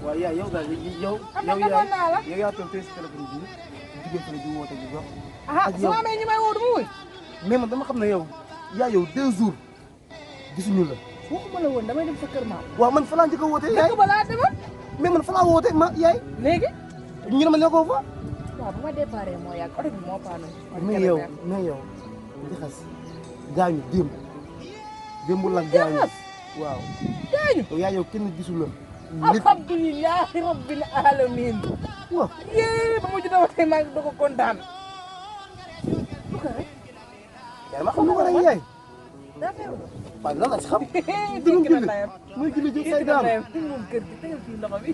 waaw yaay yow daal yow. yow yaa toog tey si téléphone bi jigéen fa la di woote di wax. ak yow soo amee ñi may woo du ma wuy. mais man dama xam ne yow yaa yow 2 jours gisuñu la. waxuma la woon damay dem sa kër maam. waaw man fa laa njëkk a woote yaay dëkk ba laa demoon. mais man fa laa woote ma yaay. léegi. ñu ne ma nekkoo fa. waaw bu ma déparé moo yàgg oto bi moo paanu. mais yow jaxas gaañu démb la gaañu. waaw gaañu. yaay yow kenn gisul la. alhamdulilah rabbil alamin. waaw yee ba ma juddoo tey maa ngi doog a kontaan. lu ko rek. yaay ma xam lu ko rek yaay. daa feebar. waaw lan la si xam. dégg na tayam muy julli jóg say daam. moom kër gi tegal fii loxo bi.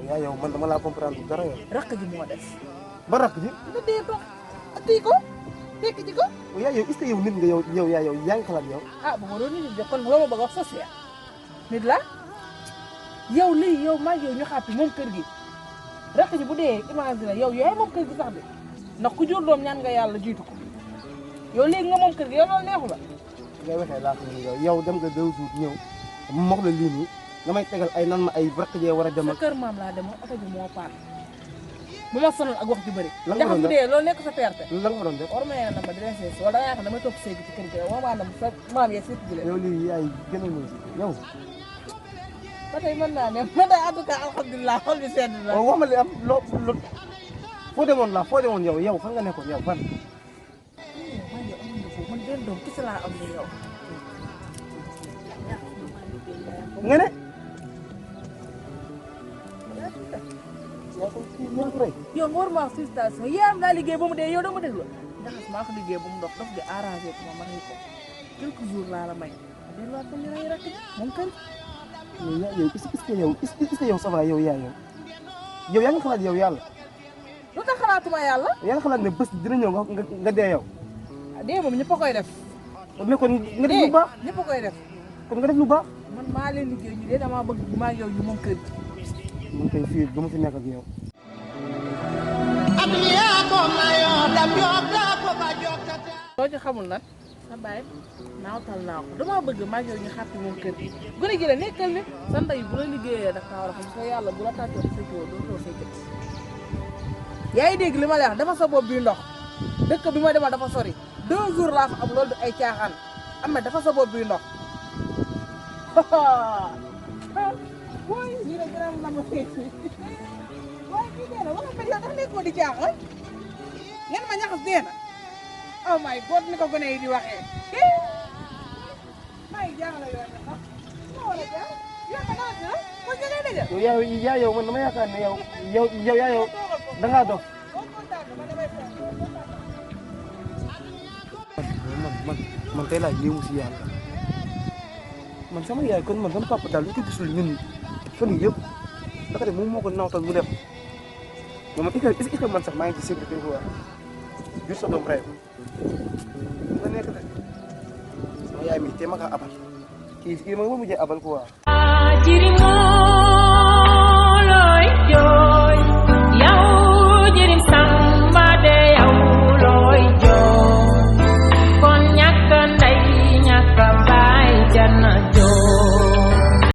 yaay yow man dama laa comprendre dara yow. rakk ji moo des. ba rakk ji. nga dee ko kii ko tekki ji ko. yaay yow est-ce que yow nit nga yow yaay yow yaa ngi xalaat yow. ah bu ma doon nit de kon loo ma bëgg a wax social. nit la yow lii yow maa ngi yow ñu xàppi moom kër gi rakk ji bu dee imagine yow yaay moom kër gi sax de ndax ku jur doom ñaan nga yàlla jiitu ko yow léegi nga moom kër gi yow loolu neexu la. ngay waxee laa xam ne yow dem nga 2 jours ñëw mox la lii nii nga may tegal ay nan ma ay rakk jee war a dem sa kër maam laa demoon oto bi moo paan bu ma sonal ak wax ju bëri. lan nga doon def bu dee loolu nekk sa perte. lan nga doon def. war ma yéene na ma di leen seet wala da ngaa xam damay toog séegi ci kër gi war maa dem sa maam yee seet ji leen. yow lii yaay gën a ñëw si yow. ba tey mën naa ne man de en tout cas alhamdulilah xol bi sedd na. waaw wax ma li am loo foo demoon yow fan nga nekkoon yow fan. man benn doom kese laa am ni yow. nga ne. yow nga war maa félicitation yaayam laa liggéey ba mu dee yow dama déglu ndax maa ko liggéey ba mu dox daf di arrangé ko ma rey ko quelques jours laa la may delluwaat ko ñu rey rakk moom kër. mais yow est-ce que yow ça va yow yaa ngi xalaat yow yàlla. lu tax xalaatuma yàlla. yaa ngi xalaat ne bés dina ñëw nga dee yow. dee moom ñëpp a koy def. mais kon nga def lu baax. ñëpp a koy def. kon nga def lu baax. man maa leen liggéey ñu dee damaa bëgg maa yow ñu moom kër gi. man kay fii dama fi nekk ak yow. loo ci xamul nag sa baay naawtal naa ko damaa bëgg maa yow ñu xàppi moom kër gi gone gi la nekkal nit sa ndey bu la liggéeyee daf kaa war a xam sa yàlla bu la tàccoo sa kii doo too say gët yaa ngi dégg li ma lay wax dafa sa bopp bi ndox dëkk bi ma demal dafa sori 2 jours laa fa am loolu du ay caaxaan am na dafa sa bopp bi ndox waaye lii la gën a nam waaye kii nee na wala ma yow dafa nekkoo di caaxaan ngeen ma ñaxas dee na oh my god ni ko gone yi di waxee maa ngi jaaxle yoon na sax ma war a jaax yoon na naa dina ko jëlee dëgg yow man dama yaakaar ne yow da ngaa dof. man tey laa yéemu si yàlla man sama yaay kon man sama papa daal lu ko gisul ñun fan yii yëpp dafa def moom moo ko nawtal mu def mais man est-ce que man sax maa ngi ci sécurité quoi jur sa doom rey nga nekk de sama yaay mi te ma kaa abal kii ma mujjee abal quoi.